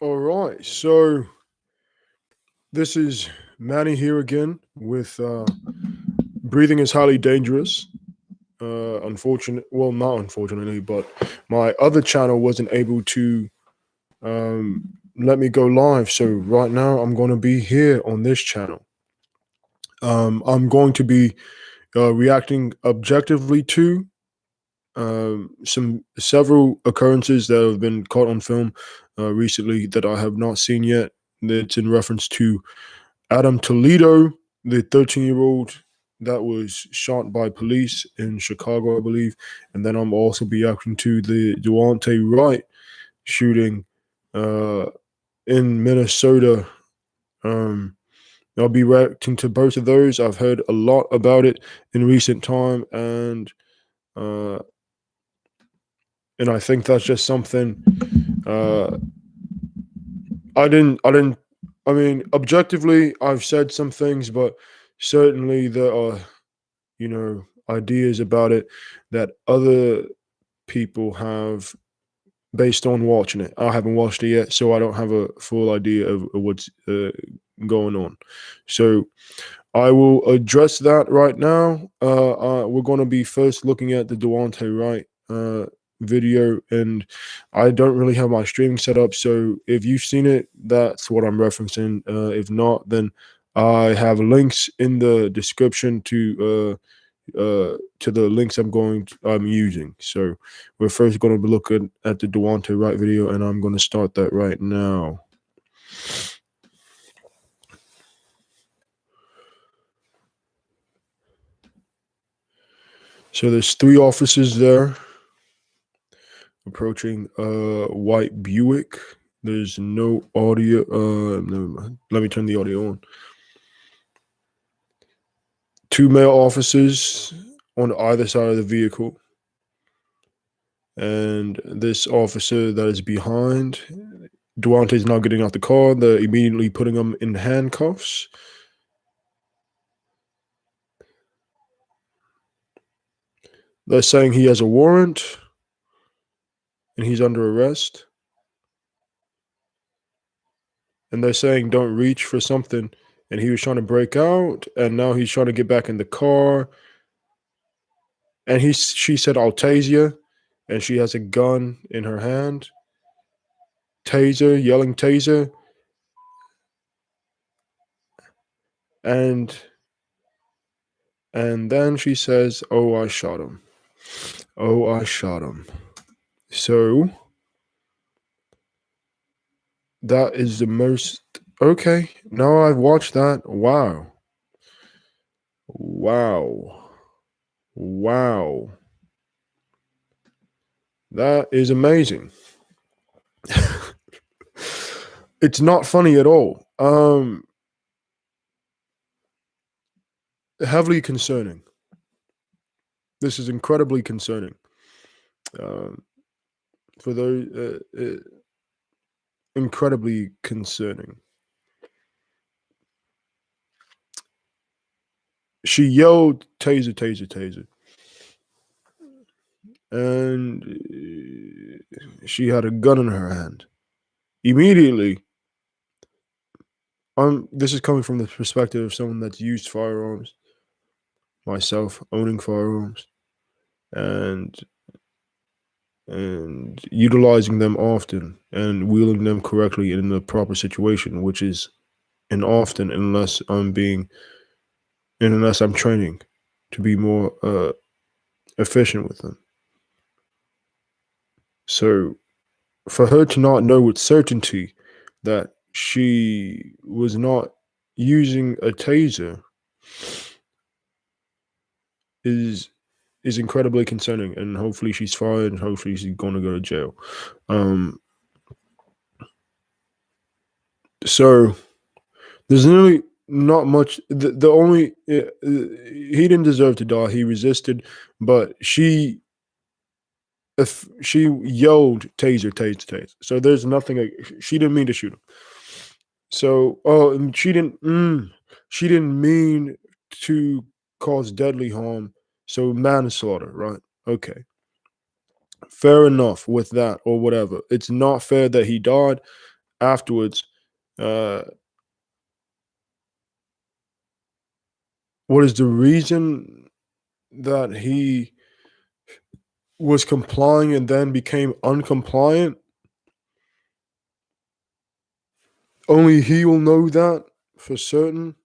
All right, so this is Manny here again with breathing is highly dangerous. Not unfortunately, but my other channel wasn't able to um, let me go live. So right now, I'm going to be here on this channel. I'm going to be reacting objectively to some several occurrences that have been caught on film recently that I have not seen yet. That's in reference to Toledo, the 13-year-old that was shot by police in Chicago, I believe. And then I'm also be reacting to the Duante Wright shooting uh, in Minnesota. Um, I'll be reacting to both of those. I've heard a lot about it in recent time, uh, and I think that's just something uh, I didn't. I mean, objectively, I've said some things, but certainly there are, ideas about it that other people have based on watching it. I haven't watched it yet, so I don't have a full idea of what's going on. So I will address that right now. We're going to be first looking at the Duante Wright video, and I don't really have my streaming set up. So if you've seen it, that's what I'm referencing. If not, then I have links in the description to the links I'm using. So we're first going to be looking at the Duante Wright video, and I'm going to start that right now. So there's three officers there approaching a white Buick. There's no audio. Never mind. Let me turn the audio on. Two male officers on either side of the vehicle. And this officer that is behind, Duante's not getting out the car. They're immediately putting him in handcuffs. They're saying he has a warrant and he's under arrest. And they're saying don't reach for something. And he was trying to break out, and now he's trying to get back in the car. And she said, "I'll tase you," and she has a gun in her hand. Taser, yelling taser. And then she says, "Oh, I shot him. Oh, I shot him." So that is the most okay. Now I've watched that. Wow. Wow. Wow. That is amazing. It's not funny at all. Heavily concerning. This is incredibly concerning. For those, incredibly concerning. She yelled, "Taser, taser, taser." And she had a gun in her hand. Immediately, this is coming from the perspective of someone that's used firearms, myself, owning firearms, and utilizing them often and wielding them correctly in the proper situation, which is an often unless I'm training to be more efficient with them. So for her to not know with certainty that she was not using a taser is incredibly concerning, and hopefully she's fired and hopefully she's going to go to jail. So there's really not much. The only he didn't deserve to die. He resisted, but she yelled taser, taser, taser. So there's nothing. She didn't mean to shoot him. So she didn't mean to cause deadly harm. So manslaughter, right? Okay. Fair enough with that or whatever. It's not fair that he died. afterwards, what is the reason that he was complying and then became uncompliant? Only he will know that for certain.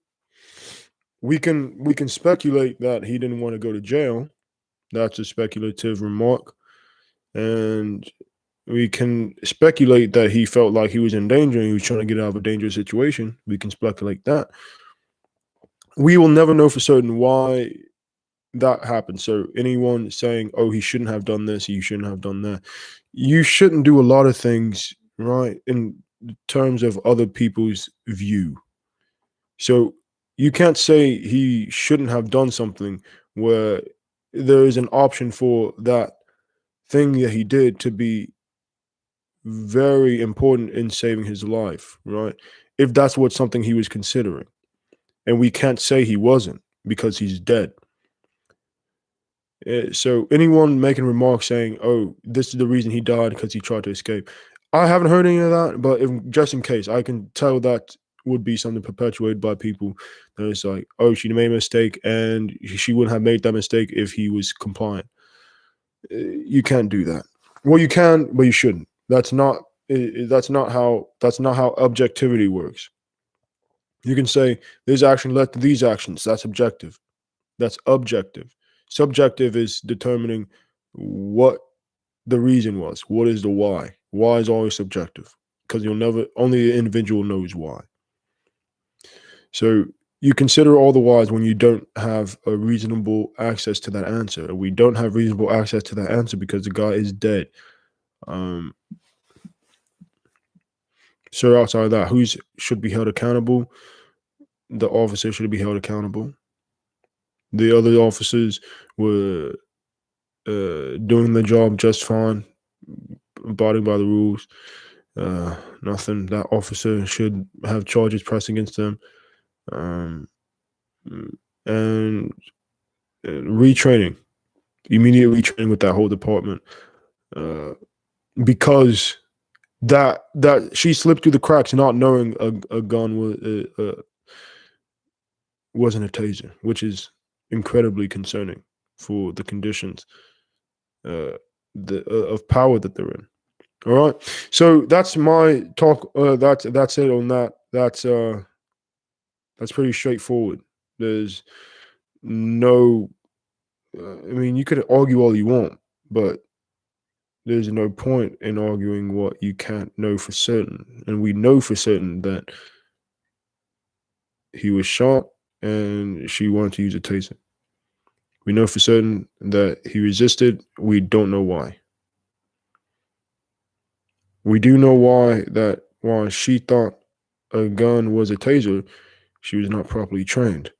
We can speculate that he didn't want to go to jail. That's a speculative remark. And we can speculate that he felt like he was in danger and he was trying to get out of a dangerous situation. We can speculate that. We will never know for certain why that happened. So anyone saying, "Oh, he shouldn't have done this, he shouldn't have done that," you shouldn't do a lot of things, right, in terms of other people's view. So you can't say he shouldn't have done something where there is an option for that thing that he did to be very important in saving his life, right? If that's what something he was considering. And we can't say he wasn't because he's dead. So anyone making remarks saying, "Oh, this is the reason he died because he tried to escape," I haven't heard any of that. But just in case, I can tell that would be something perpetuated by people. That it's like, "Oh, she made a mistake, and she wouldn't have made that mistake if he was compliant." You can't do that. Well, you can, but you shouldn't. That's not how objectivity works. You can say this action led to these actions. That's objective. That's objective. Subjective is determining what the reason was. What is the why? Why is always subjective because only the individual knows why. So you consider all the whys when you don't have a reasonable access to that answer. We don't have reasonable access to that answer because the guy is dead. Um, so outside of that, who should be held accountable? The officer should be held accountable. The other officers were doing the job just fine, abiding by the rules. Nothing. That officer should have charges pressed against them, um, and retraining, immediate retraining with that whole department, because that she slipped through the cracks, not knowing a gun wasn't a taser, which is incredibly concerning for the conditions of power that they're in. All right, so that's my talk. That's it on that. That's pretty straightforward. There's no. I mean, you could argue all you want, but there's no point in arguing what you can't know for certain. And we know for certain that he was shot and she wanted to use a taser. We know for certain that he resisted. We don't know why. We do know why she thought a gun was a taser. She was not properly trained.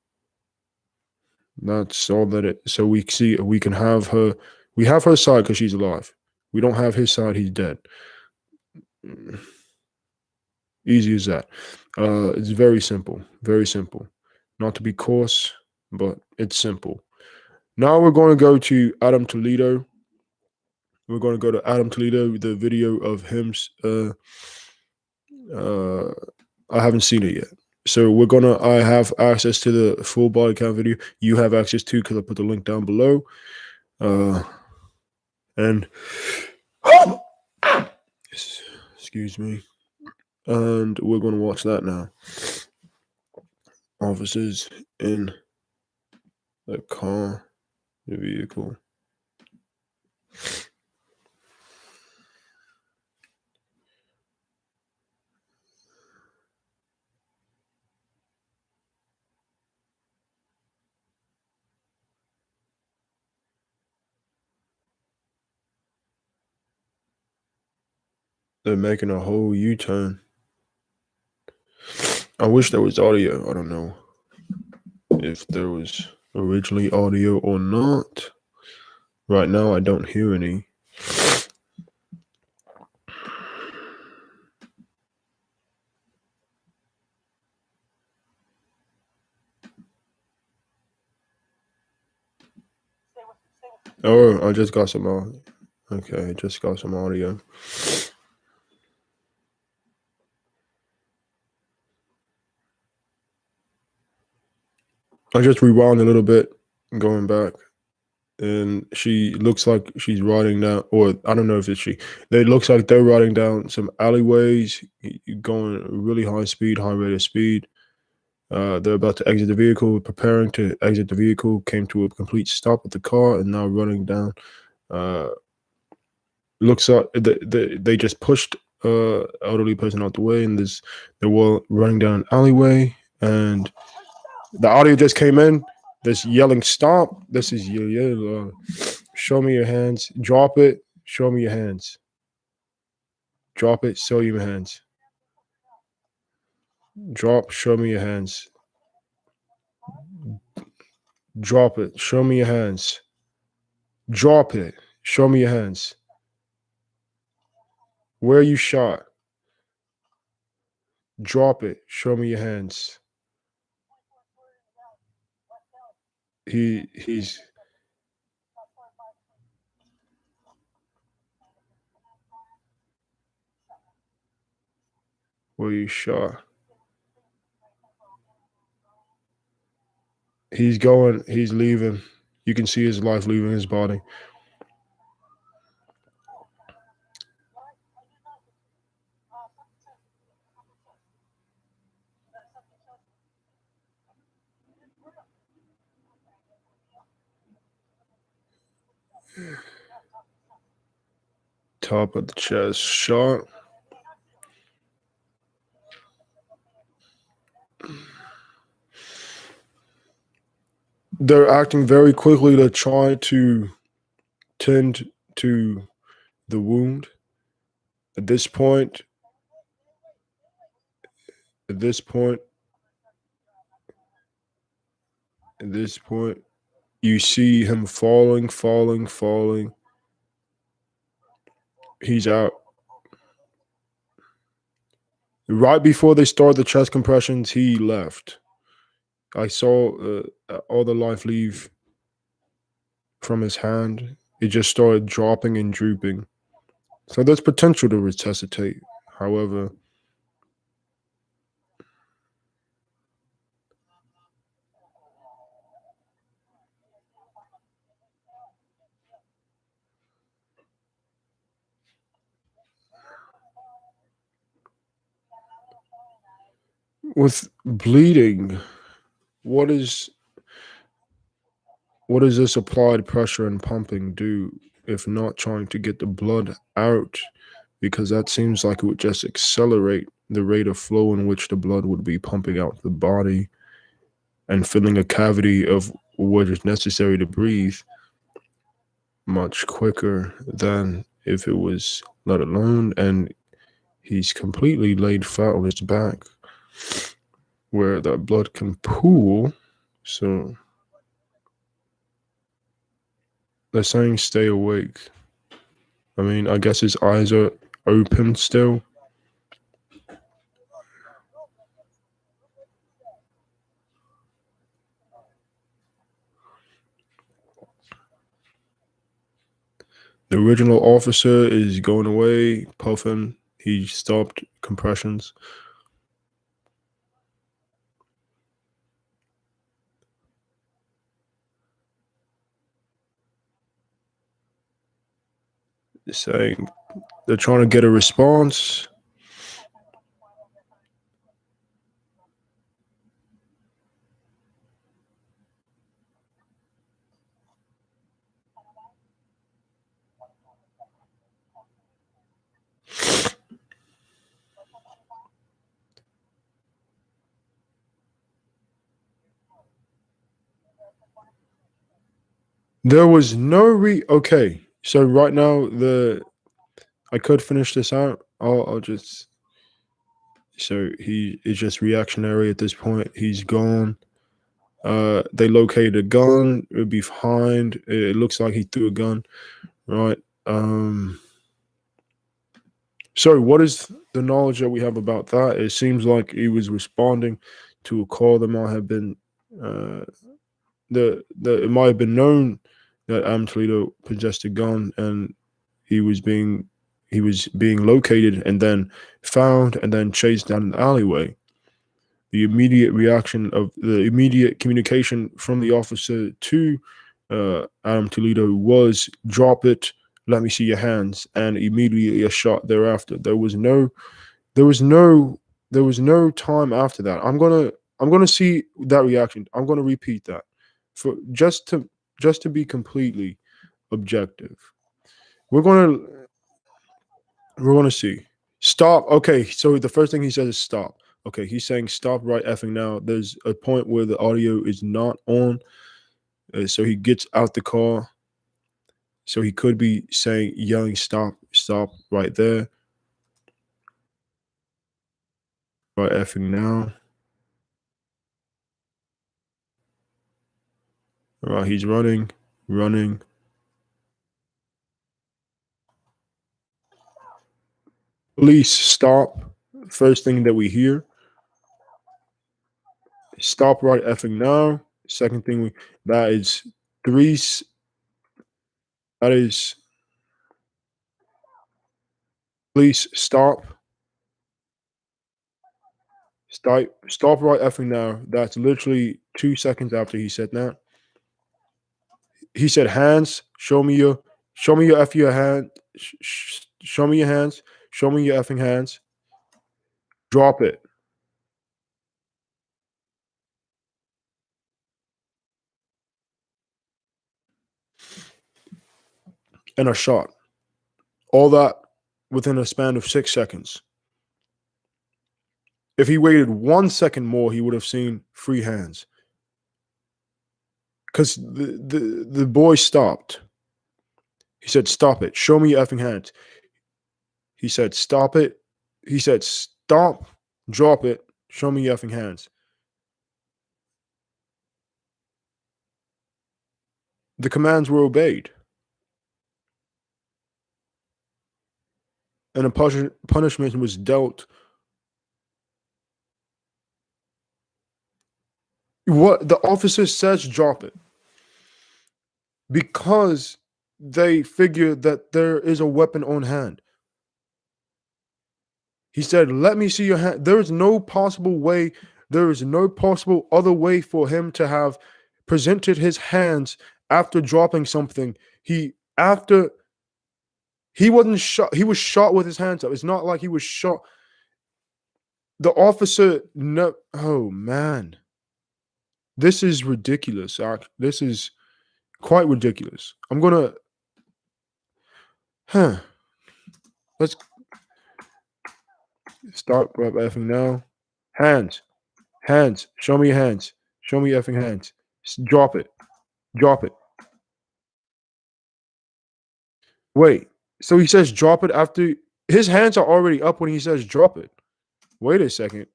That's all that it. So we can have her. We have her side because she's alive. We don't have his side. He's dead. Easy as that. It's very simple. Very simple. Not to be coarse, but it's simple. Now we're going to go to Adam Toledo. We're going to go to Adam Toledo. The video of him. I haven't seen it yet. So I have access to the full body cam video. You have access to because I put the link down below. And excuse me. And we're going to watch that now. Officers in the car, the vehicle. They're making a whole U-turn. I wish there was audio. I don't know if there was originally audio or not. Right now, I don't hear any. Oh, I just got some audio. Okay, just got some audio. I just rewound a little bit, going back, and she looks like she's riding down, or I don't know if it's she. It looks like they're riding down some alleyways, going really high speed, high rate of speed. They're about to exit the vehicle, preparing to exit the vehicle, came to a complete stop with the car, and now running down. Uh, Looks like they just pushed elderly person out the way, and they're running down an alleyway, and the audio just came in. This yelling stop. This is show me your hands. Drop it. Show me your hands. Drop it. Show you your hands. Drop. Show me your hands. Drop it. Show me your hands. Drop it. Show me your hands. Where you shot? Drop it. Show me your hands. He's where you shot. He's going. He's leaving. You can see his life leaving his body. Top of the chest shot. They're acting very quickly to try to tend to the wound. At this point, at this point, at this point, you see him falling, falling, falling. He's out. Right before they start the chest compressions, he left. I saw all the life leave from his hand. It just started dropping and drooping. So there's potential to resuscitate. However, with bleeding, what is what does this applied pressure and pumping do if not trying to get the blood out? Because that seems like it would just accelerate the rate of flow in which the blood would be pumping out the body and filling a cavity of what is necessary to breathe much quicker than if it was let alone. And he's completely laid flat on his back where that blood can pool. So they're saying stay awake. I mean, I guess his eyes are open still. The original officer is going away, puffing. He stopped compressions. Saying they're trying to get a response. There was no okay. So right now I could finish this out. I'll just so he is just reactionary at this point. He's gone. They located a gun. It would be behind. It looks like he threw a gun. Right. So what is the knowledge that we have about that? It seems like he was responding to a call that might have been it might have been known that Toledo possessed a gun, and he was being located and then found and then chased down an alleyway. The immediate reaction of the immediate communication from the officer to Adam Toledo was drop it, let me see your hands, and immediately a shot thereafter. There was no there was no time after that. I'm gonna see that reaction. I'm gonna repeat that for just to be completely objective. We're gonna we're gonna see. Stop. Okay, so the first thing he says is stop. Okay, he's saying stop right effing now. There's a point where the audio is not on, so he gets out the car. So he could be saying, yelling, stop, stop right there, right effing now. All right, he's running, running. Police, stop. First thing that we hear, stop right effing now. Second thing that is three. That is police, stop. Stop right effing now. That's literally 2 seconds after he said that. He said hands. Show me your your hand. Show me your hands. Show me your effing hands. Drop it. And a shot. All that within a span of 6 seconds. If he waited 1 second more, he would have seen free hands. Because the boy stopped. He said, stop it. Show me your effing hands. He said, stop it. He said, stop, drop it. Show me your effing hands. The commands were obeyed. And a punishment was dealt. What the officer says, drop it. Because they figure that there is a weapon on hand. He said, let me see your hand. There is no possible way, there is no possible other way for him to have presented his hands after dropping something. After he wasn't shot, he was shot with his hands up. It's not like he was shot. The officer, no, oh man. This is ridiculous. This is quite ridiculous. I'm gonna, let's start effing now. Hands, hands. Show me your hands. Show me your effing hands. Drop it. Drop it. Wait. So he says drop it after his hands are already up when he says drop it. Wait a second.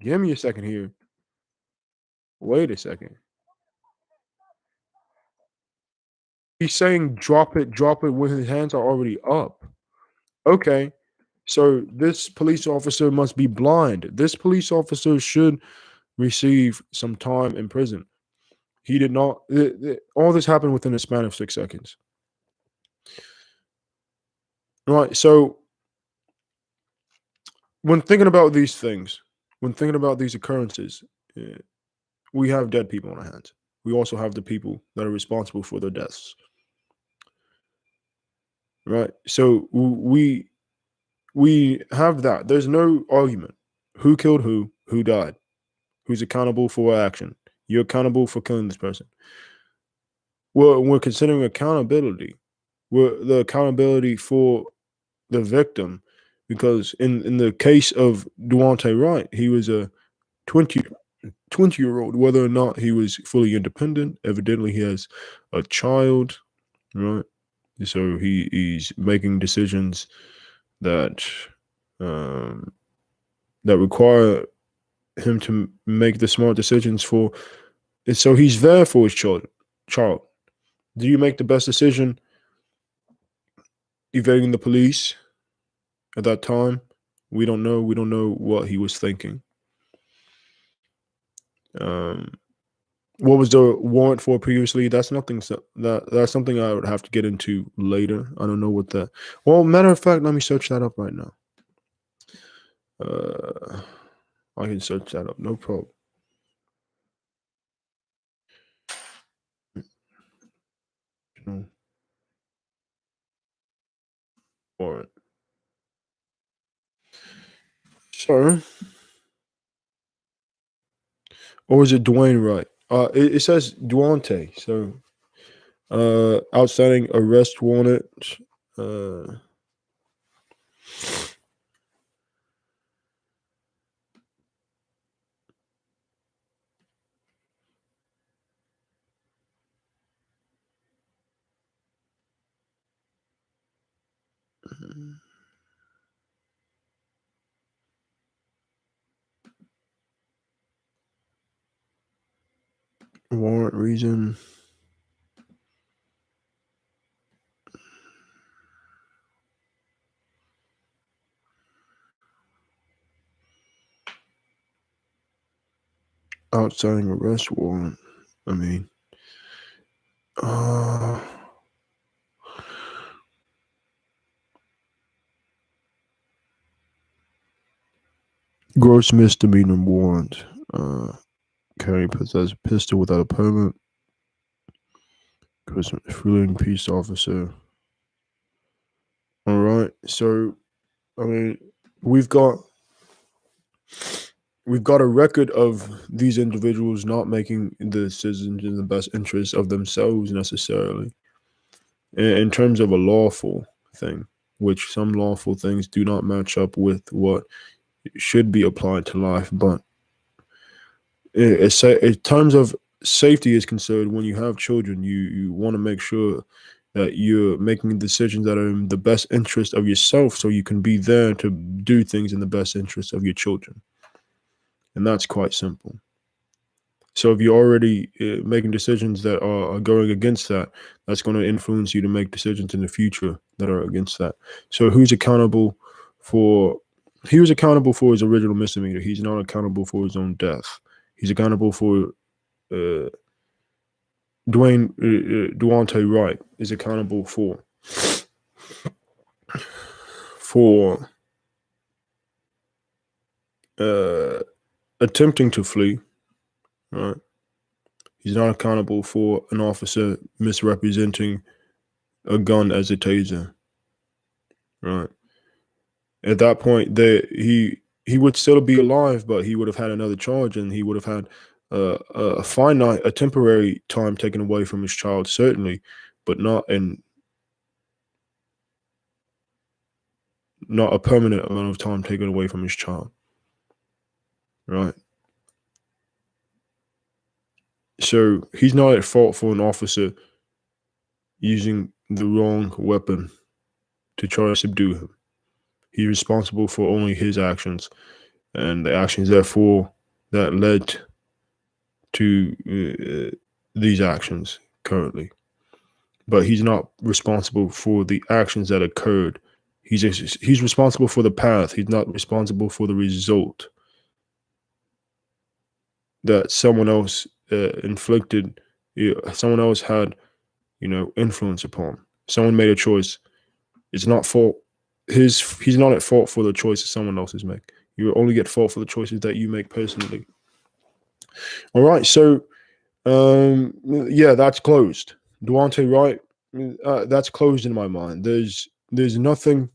Give me a second here. Wait a second. He's saying drop it when his hands are already up. Okay. So this police officer must be blind. This police officer should receive some time in prison. He did not. All this happened within a span of 6 seconds. Right. So when thinking about these things, when thinking about these occurrences, we have dead people on our hands. We also have the people that are responsible for their deaths. Right. So we have that. There's no argument. Who killed who died, who's accountable for what action. You're accountable for killing this person. Well, we're considering accountability. The accountability for the victim, because in the case of Duante Wright, he was a 20-year-old, whether or not he was fully independent. Evidently, he has a child, right? So he's making decisions that that require him to make the smart decisions for. So he's there for his child. Do you make the best decision evading the police at that time? We don't know. We don't know what he was thinking. What was the warrant for previously? That's nothing. That's something I would have to get into later. I don't know what that. Well, matter of fact, let me search that up right now. I can search that up. No problem. No warrant. So, or is it Dwayne Wright? It says Duante. So, outstanding arrest warrant. Uh, warrant reason. Outstanding arrest warrant. I mean, uh, gross misdemeanor warrant. Carrying possess a pistol without a permit. Fleeing peace officer. All right. So, I mean, we've got a record of these individuals not making the decisions in the best interest of themselves necessarily. In terms of a lawful thing, which some lawful things do not match up with what should be applied to life, but in terms of safety is concerned, when you have children, you want to make sure that you're making decisions that are in the best interest of yourself, so you can be there to do things in the best interest of your children, and that's quite simple. So if you're already making decisions that are going against that, that's going to influence you to make decisions in the future that are against that. So who's accountable for? He was accountable for his original misdemeanor. He's not accountable for his own death. He's accountable for uh, Duante Wright is accountable for uh, attempting to flee. Right. He's not accountable for an officer misrepresenting a gun as a taser. Right. At that point, he would still be alive, but he would have had another charge, and he would have had a temporary time taken away from his child, certainly, but not a permanent amount of time taken away from his child. Right. So he's not at fault for an officer using the wrong weapon to try to subdue him. He's responsible for only his actions, and the actions, therefore, that led to these actions currently. But he's not responsible for the actions that occurred. He's responsible for the path. He's not responsible for the result that someone else inflicted. Someone else had, influence upon. Someone made a choice. It's not fault. He's not at fault for the choices someone else is make. You only get fault for the choices that you make personally. All right. So, yeah, that's closed. Duante Wright, that's closed in my mind. There's nothing.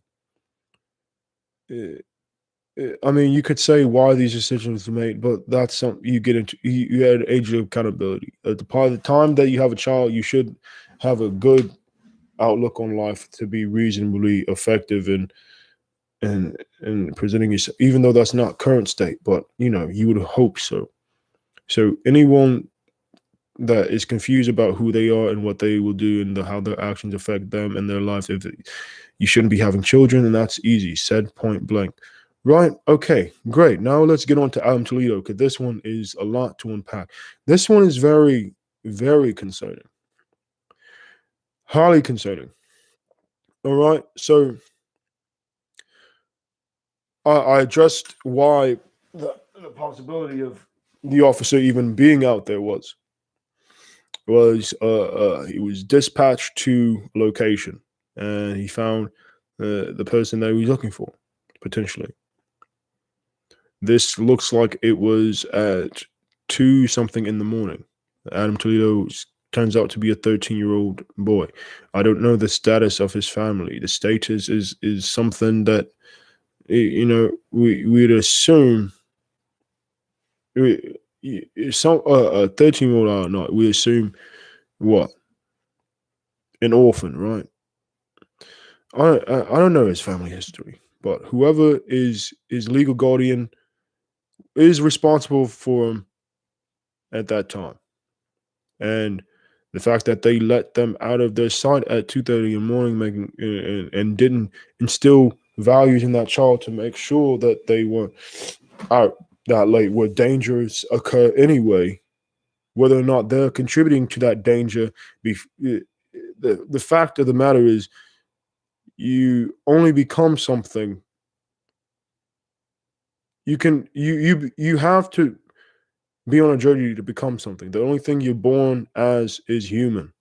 I mean, you could say why these decisions were made, but that's something you get into. You had age of accountability. At the time that you have a child, you should have a good outlook on life to be reasonably effective in presenting yourself, even though that's not current state. But you would hope so. So anyone that is confused about who they are and what they will do and how their actions affect them and their lives, if you shouldn't be having children, and that's easy, said point blank. Right. Okay, great. Now let's get on to Toledo, because this one is a lot to unpack. This one is very, very concerning. Highly concerning. All right. So I addressed why the possibility of the officer even being out there was he was dispatched to location, and he found the person that he was looking for, potentially. This looks like it was at 2 something in the morning. Adam Toledo turns out to be a 13-year-old boy. I don't know the status of his family. The status is something that we'd assume some a 13-year-old or not. We assume what, an orphan, right? I don't know his family history, but whoever is his legal guardian is responsible for him at that time. And the fact that they let them out of their sight at 2:30 in the morning, making and didn't instill values in that child to make sure that they were out that late, where dangers occur anyway, whether or not they're contributing to that danger. The fact of the matter is, you only become something. You have to be on a journey to become something. The only thing you're born as is human,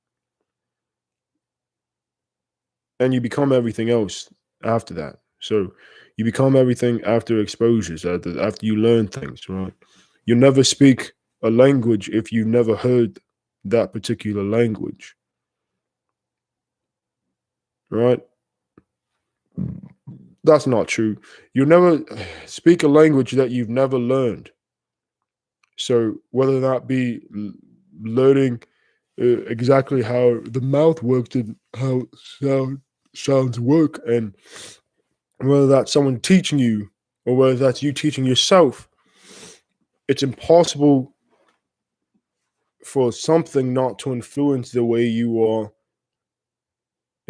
and you become everything else after that. So you become everything after exposures, after you learn things, right? You'll never speak a language if you never heard that particular language, right? That's not true. You'll never speak a language that you've never learned. So whether that be learning exactly how the mouth works and how sounds work, and whether that's someone teaching you or whether that's you teaching yourself, it's impossible for something not to influence the way you are.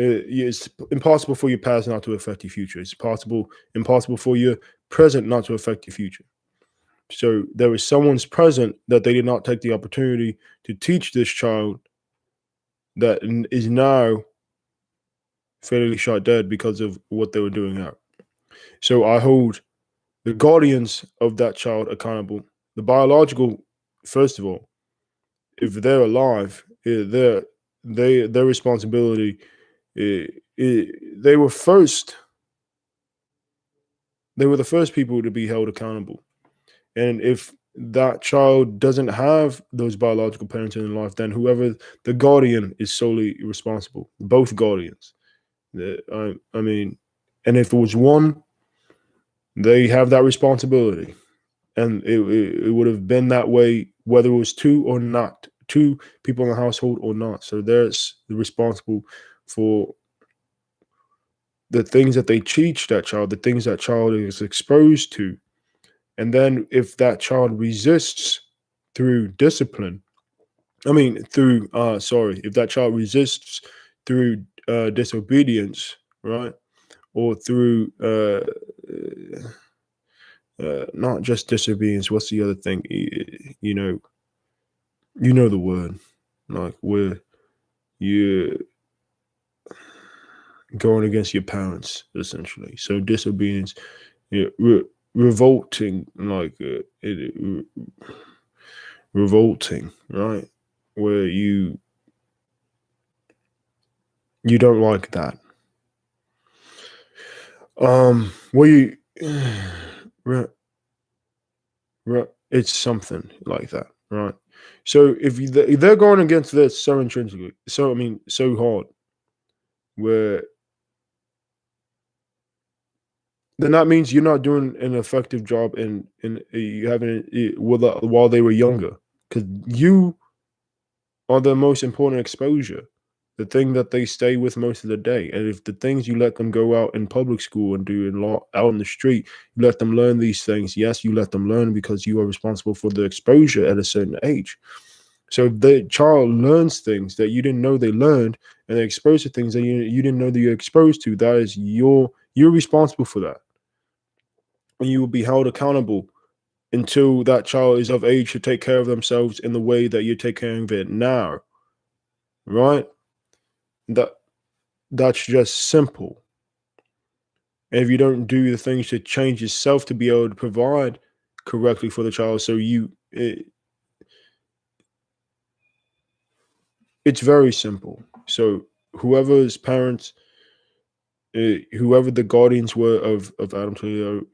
It's impossible for your past not to affect your future. It's impossible for your present not to affect your future. So there is someone's present that they did not take the opportunity to teach this child that is now fatally shot dead because of what they were doing out. So I hold the guardians of that child accountable. The biological, first of all, if they're alive, their responsibility. They were first. They were the first people to be held accountable. And if that child doesn't have those biological parents in life, then whoever the guardian is solely responsible. Both guardians. I mean, and if it was one, they have that responsibility, and it would have been that way whether it was two or not, two people in the household or not. So there's the responsible for the things that they teach that child, the things that child is exposed to. And then if that child resists through discipline, if that child resists through disobedience, right? Or through not just disobedience, what's the other thing? You know the word, like where you're going against your parents, essentially. So disobedience, revolting, like revolting, right? Where you don't like that. Where you it's something like that, right? So if they're going against this so intrinsically, so hard, where then that means you're not doing an effective job in you having it while they were younger, because you are the most important exposure, the thing that they stay with most of the day. And if the things you let them go out in public school and do out in the street, you let them learn these things. Yes, you let them learn because you are responsible for the exposure at a certain age. So if the child learns things that you didn't know they learned, and they're exposed to things that you didn't know that you're exposed to, that is you're responsible for that. And you will be held accountable until that child is of age to take care of themselves in the way that you take care of it now. Right? That that's just simple. And if you don't do the things to change yourself to be able to provide correctly for the child, so it's very simple. So whoever's parents, whoever the guardians were of Adam Toledo,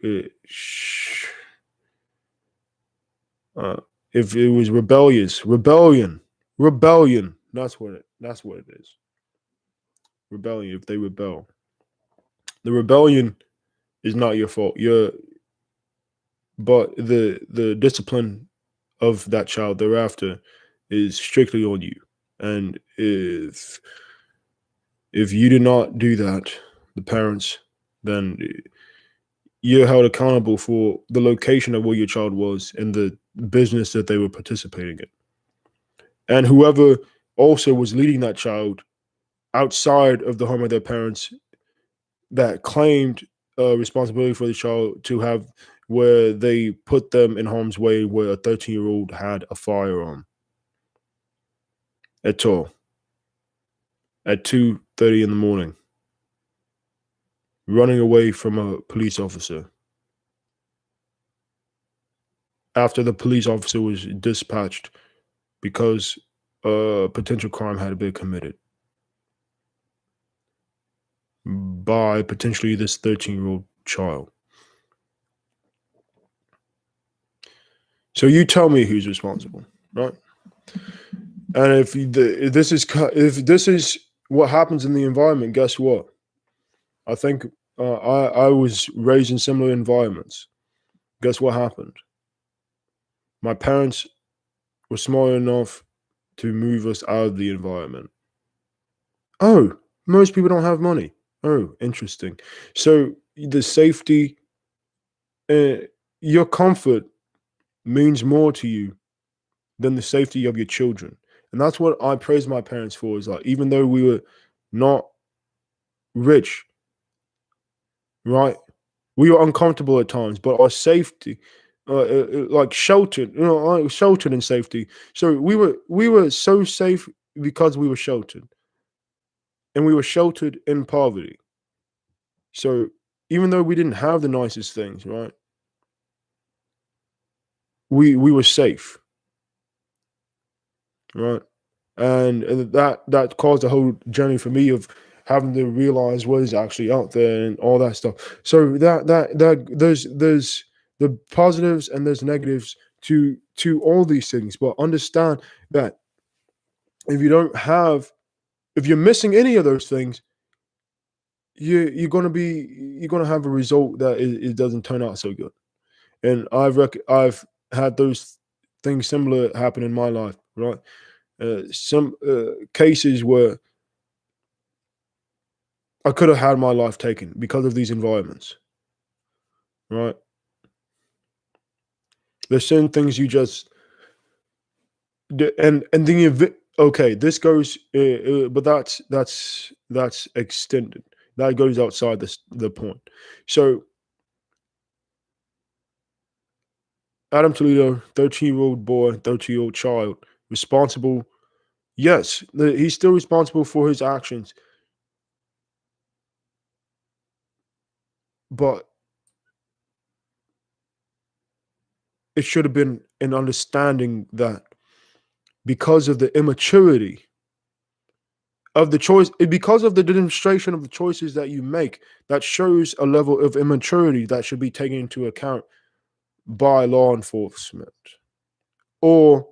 Uh, if it was rebellion. That's what it is. Rebellion. If they rebel, the rebellion is not your fault. But the discipline of that child thereafter is strictly on you. And if you did not do that, the parents, then you're held accountable for the location of where your child was and the business that they were participating in. And whoever also was leading that child outside of the home of their parents that claimed responsibility for the child to have where they put them in harm's way where a 13-year-old had a firearm at all at 2:30 in the morning, running away from a police officer after the police officer was dispatched because a potential crime had been committed by potentially this 13-year-old child. So you tell me who's responsible, right? And if this is what happens in the environment, guess what? I think I was raised in similar environments. Guess what happened? My parents were smart enough to move us out of the environment. Oh, most people don't have money. Oh, interesting. So the safety, uh, your comfort means more to you than the safety of your children. And that's what I praise my parents for is like, even though we were not rich, right? We were uncomfortable at times, but our safety, like sheltered, sheltered in safety. So we were so safe because we were sheltered, and we were sheltered in poverty. So even though we didn't have the nicest things, right? We were safe, right? And that caused a whole journey for me of having to realize what is actually out there and all that stuff. So that there's the positives and there's negatives to all these things, but understand that if you don't have if you're missing any of those things, you're gonna have a result that it doesn't turn out so good. And I've had those things similar happen in my life, right? Some cases where I could have had my life taken because of these environments, right? There's certain things you just and then okay, this goes, but that's extended. That goes outside the point. So Adam Toledo, 13-year-old boy, 13-year-old child, responsible. Yes, he's still responsible for his actions, but it should have been an understanding that because of the immaturity of the choice, because of the demonstration of the choices that you make, that shows a level of immaturity that should be taken into account by law enforcement or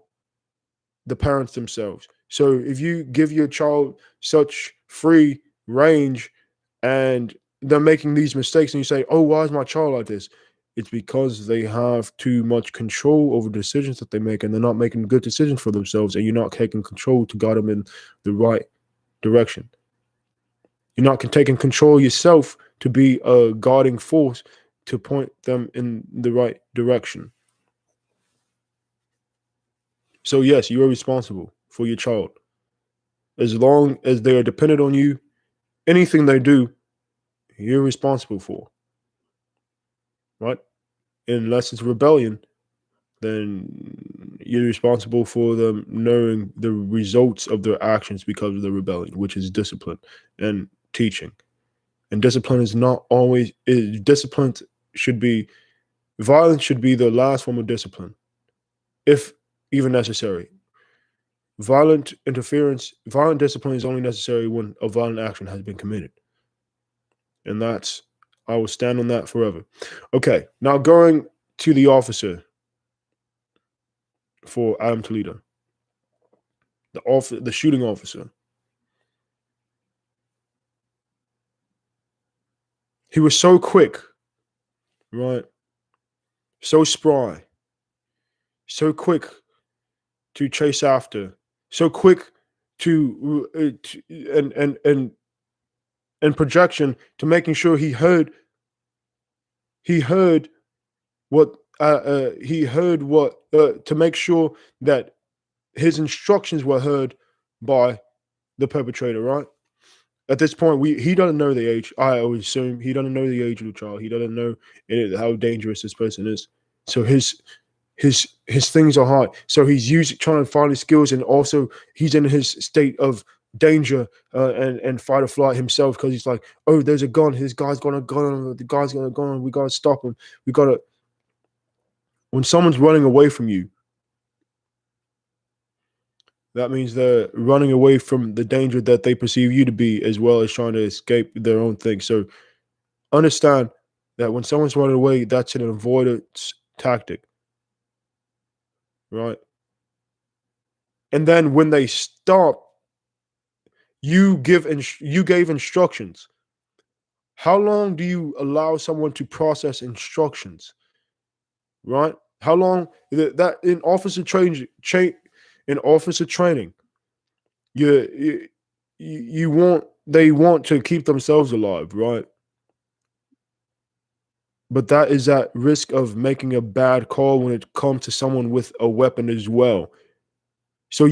the parents themselves. So if you give your child such free range and they're making these mistakes and you say, oh, why is my child like this? It's because they have too much control over decisions that they make and they're not making good decisions for themselves and you're not taking control to guide them in the right direction. You're not taking control yourself to be a guiding force to point them in the right direction. So yes, you are responsible for your child. As long as they are dependent on you, anything they do, you're responsible for, right? Unless it's rebellion, then you're responsible for them knowing the results of their actions because of the rebellion, which is discipline and teaching. And discipline is not always discipline should be violence should be the last form of discipline, if even necessary. Violent discipline is only necessary when a violent action has been committed. And I will stand on that forever. Okay, now going to the officer. for Adam Toledo, the shooting officer. He was so quick, right? So spry, so quick to chase after, so quick and projection to making sure he heard what he heard what to make sure that his instructions were heard by the perpetrator, right? At this point, he doesn't know the age. I always assume he doesn't know the age of the child. He doesn't know how dangerous this person is. So his things are hard. So he's trying to find his skills, and also he's in his state of danger and fight or flight himself, because he's like, oh, there's a gun. His guy's got a gun. The guy's got a gun. We gotta stop him. We gotta. When someone's running away from you, that means they're running away from the danger that they perceive you to be, as well as trying to escape their own thing. So understand that when someone's running away, that's an avoidance tactic, right? And then when they stop, you gave instructions. How long do you allow someone to process instructions, right? How long that in officer training, you you want they want to keep themselves alive, right? But that is at risk of making a bad call when it comes to someone with a weapon as well. So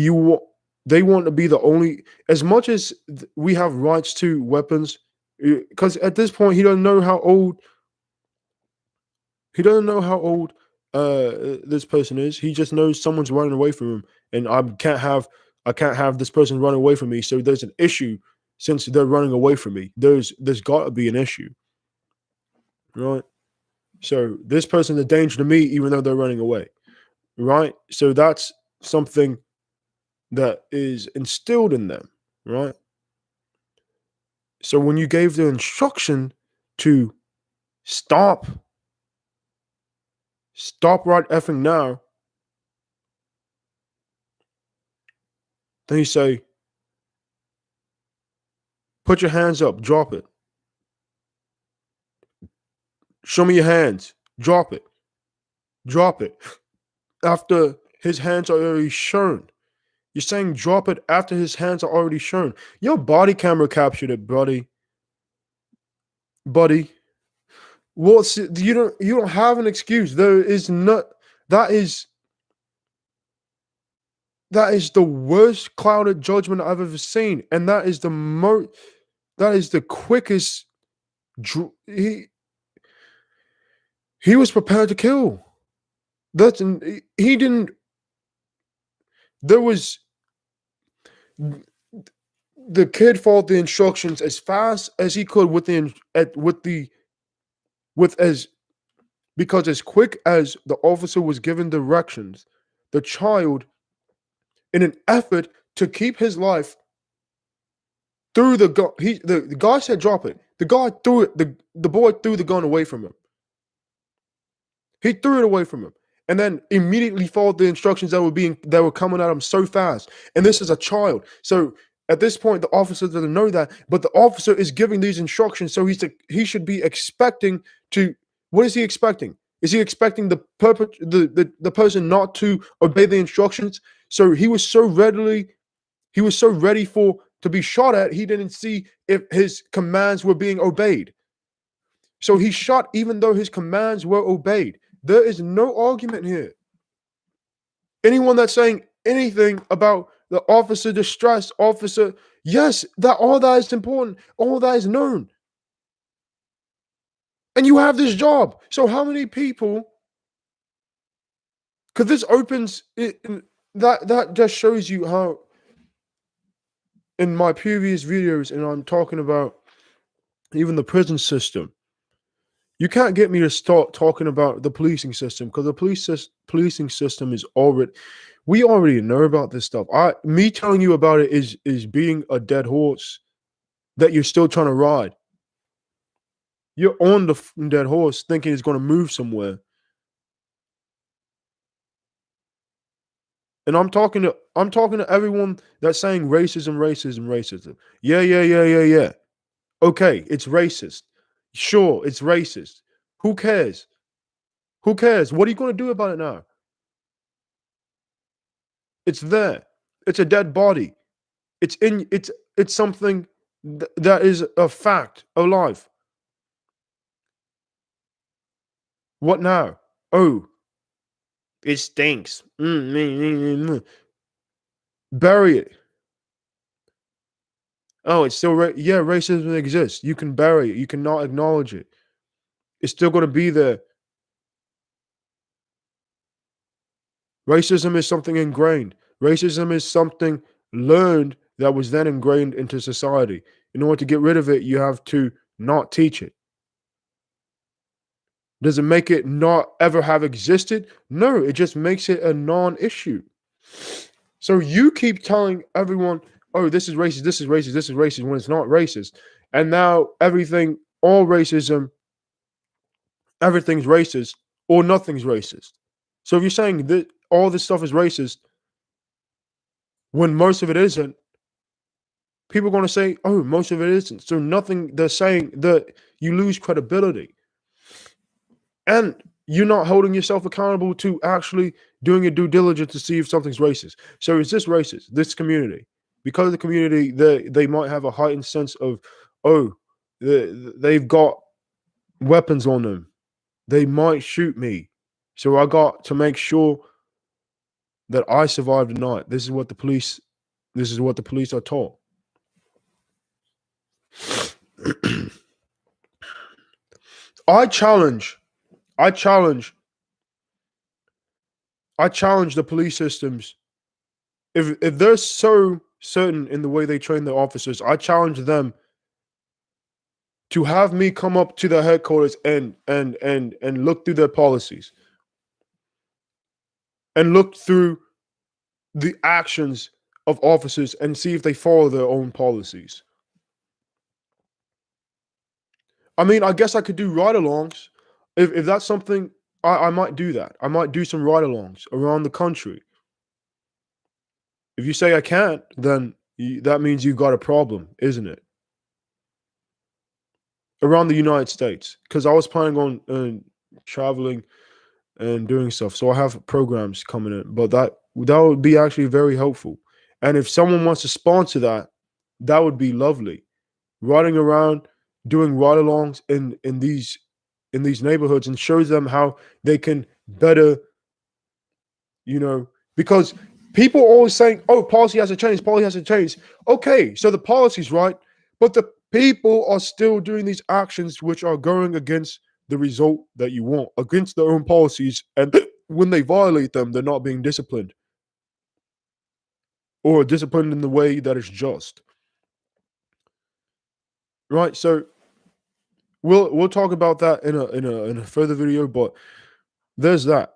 they want to be the only, as much as we have rights to weapons, because at this point he doesn't know how old this person is. He just knows someone's running away from him, and I can't have this person run away from me. So there's an issue since they're running away from me. There's got to be an issue, right? So this person's a danger to me, even though they're running away, right? So that's something that is instilled in them, right? So when you gave the instruction to stop, stop right effing now, then you say, put your hands up, drop it. Show me your hands, drop it, drop it. After his hands are already shown. You're saying drop it after his hands are already shown. Your body camera captured it, buddy. Buddy. Well, you don't have an excuse. There is not that is that is the worst clouded judgment I've ever seen, and that is the quickest. He was prepared to kill. He didn't. There was the kid followed the instructions as fast as he could because as quick as the officer was given directions, the child, in an effort to keep his life, threw the gun. The guy said drop it. The guy threw it. The boy threw the gun away from him. He threw it away from him, and then immediately followed the instructions that were coming at him so fast. And this is a child, so at this point the officer doesn't know that, but the officer is giving these instructions, so he should be expecting to. What is he expecting? Is he expecting the person not to obey the instructions? So he was so ready for to be shot at. He didn't see if his commands were being obeyed. So he shot even though his commands were obeyed. There is no argument here. Anyone that's saying anything about the officer distress, yes, all that is important. All that is known. And you have this job. So how many people? Because this opens it, that just shows you how. In my previous videos, and I'm talking about even the prison system. You can't get me to start talking about the policing system, because the policing system is already. We already know about this stuff. Me telling you about it is being a dead horse that you're still trying to ride. You're on the dead horse thinking it's going to move somewhere. And I'm talking to everyone that's saying racism, racism, racism. Yeah, yeah, yeah, yeah, yeah. Okay, it's racist. Sure, it's racist. Who cares? Who cares? What are you going to do about it now? It's there. It's a dead body. It's something that is a fact, alive. What now? Oh, it stinks. Bury it. Oh, it's still yeah, racism exists. You can bury it. You cannot acknowledge it. It's still going to be there. Racism is something ingrained. Racism is something learned that was then ingrained into society. In order to get rid of it, you have to not teach it. Does it make it not ever have existed? No, it just makes it a non issue. So you keep telling everyone, oh, this is racist, this is racist, this is racist, when it's not racist. And now everything, all racism, everything's racist or nothing's racist. So if you're saying that all this stuff is racist when most of it isn't, people are going to say, oh, most of it isn't. So nothing, they're saying that you lose credibility. And you're not holding yourself accountable to actually doing your due diligence to see if something's racist. So is this racist? This community, because of the community, they might have a heightened sense of, oh, they've got weapons on them. They might shoot me. So I got to make sure that I survive the night. This is what the police are taught. I challenge I challenge I challenge the police systems. If they're so certain in the way they train their officers, I challenge them to have me come up to their headquarters and look through their policies and look through the actions of officers and see if they follow their own policies. I mean, I guess I could do ride-alongs. If that's something, I might do that. I might do some ride-alongs around the country. If you say I can't, then that means you got a problem, isn't it? Around the United States, because I was planning on traveling and doing stuff. So I have programs coming in, but that would be actually very helpful. And if someone wants to sponsor that, that would be lovely. Riding around, doing ride-alongs in these neighborhoods and shows them how they can better, because people always saying, "Oh, policy has to change, policy has to change." Okay, so the policy's right, but the people are still doing these actions which are going against the result that you want, against their own policies, and when they violate them, they're not being disciplined or disciplined in the way that is just. Right? So we'll talk about that in a further video, but there's that.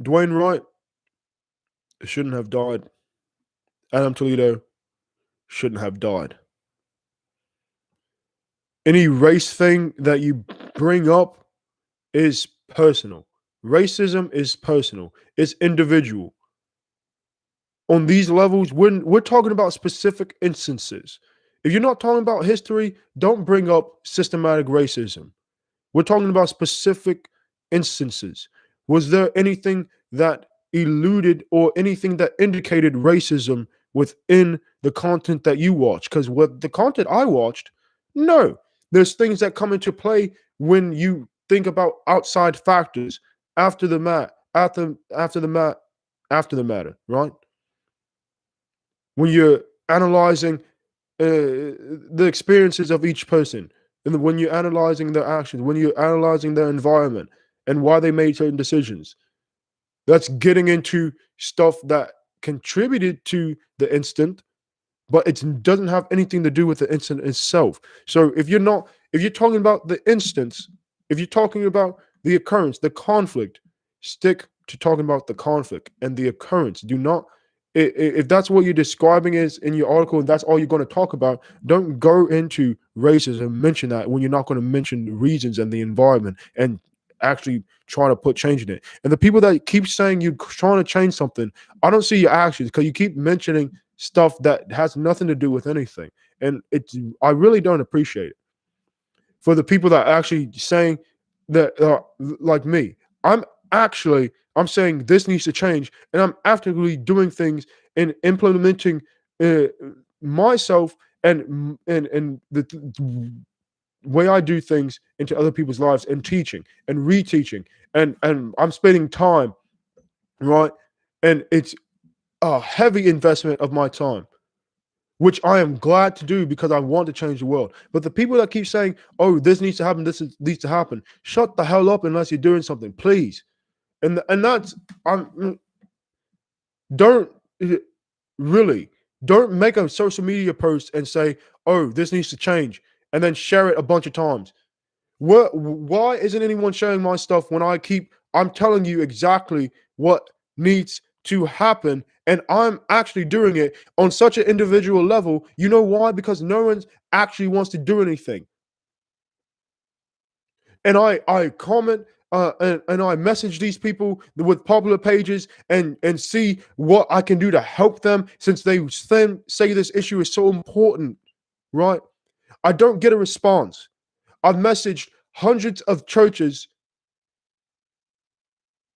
Dwayne Wright shouldn't have died. Adam Toledo shouldn't have died. Any race thing that you bring up is personal. Racism is personal. It's individual. On these levels, we're talking about specific instances. If you're not talking about history, don't bring up systematic racism. We're talking about specific instances. Was there anything that eluded or anything that indicated racism within the content that you watch? Because with the content I watched, no. There's things that come into play when you think about outside factors after the matter, right? When you're analyzing the experiences of each person, and when you're analyzing their actions, when you're analyzing their environment and why they made certain decisions, that's getting into stuff that contributed to the incident, but it doesn't have anything to do with the incident itself. So if you're talking about the instance, if you're talking about the occurrence, the conflict, stick to talking about the conflict and the occurrence. Do not, if that's what you're describing is in your article and that's all you're going to talk about, don't go into racism and mention that when you're not going to mention the reasons and the environment and actually trying to put change in it. And the people that keep saying you're trying to change something, I don't see your actions because you keep mentioning stuff that has nothing to do with anything. And I really don't appreciate it. For the people that are actually saying that, like me, I'm I'm saying this needs to change, and I'm actively doing things and implementing uh, myself and the way I do things into other people's lives, and teaching and reteaching, and I'm spending time, right, and it's a heavy investment of my time, which I am glad to do because I want to change the world. But the people that keep saying, "Oh, this needs to happen, needs to happen," shut the hell up unless you're doing something, please. And that's I'm don't really don't make a social media post and say, "Oh, this needs to change," and then share it a bunch of times. Why isn't anyone sharing my stuff when I'm telling you exactly what needs to happen, and I'm actually doing it on such an individual level? You know why? Because no one actually wants to do anything. And I comment and I message these people with popular pages and see what I can do to help them, since they then say this issue is so important, right? I don't get a response. I've messaged hundreds of churches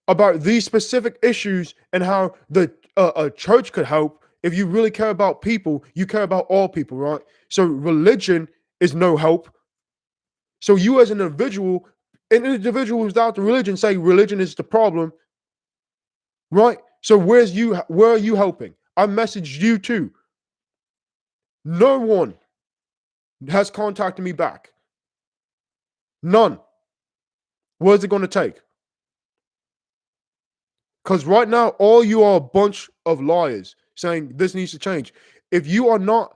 about these specific issues and how a church could help. If you really care about people, you care about all people, right? So religion is no help. So you as an individual without the religion, say religion is the problem, right? So where are you helping? I messaged you too. No one has contacted me back. None. What is it going to take? Because right now, all you are a bunch of liars saying this needs to change. If you are not,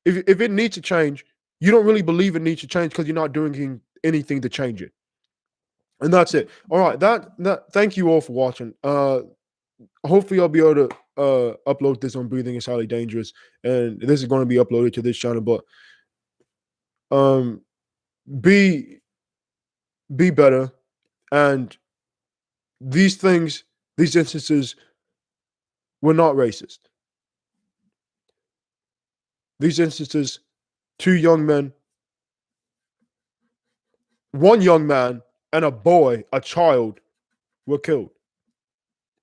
if it needs to change, you don't really believe it needs to change because you're not doing anything to change it. And that's it. All right. Thank you all for watching. Hopefully I'll be able to upload this on Breathing is Highly Dangerous. And this is going to be uploaded to this channel. But um be better. And these instances were not racist. These instances, two young men, one young man and a boy, a child, were killed.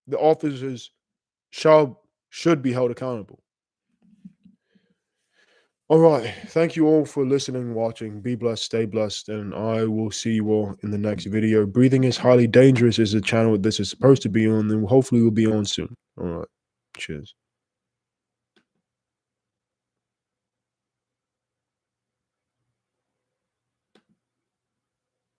The officers should be held accountable. All right. Thank you all for listening and watching. Be blessed, stay blessed, and I will see you all in the next video. Breathing is Highly Dangerous is the channel this is supposed to be on, and hopefully we'll be on soon. All right. Cheers.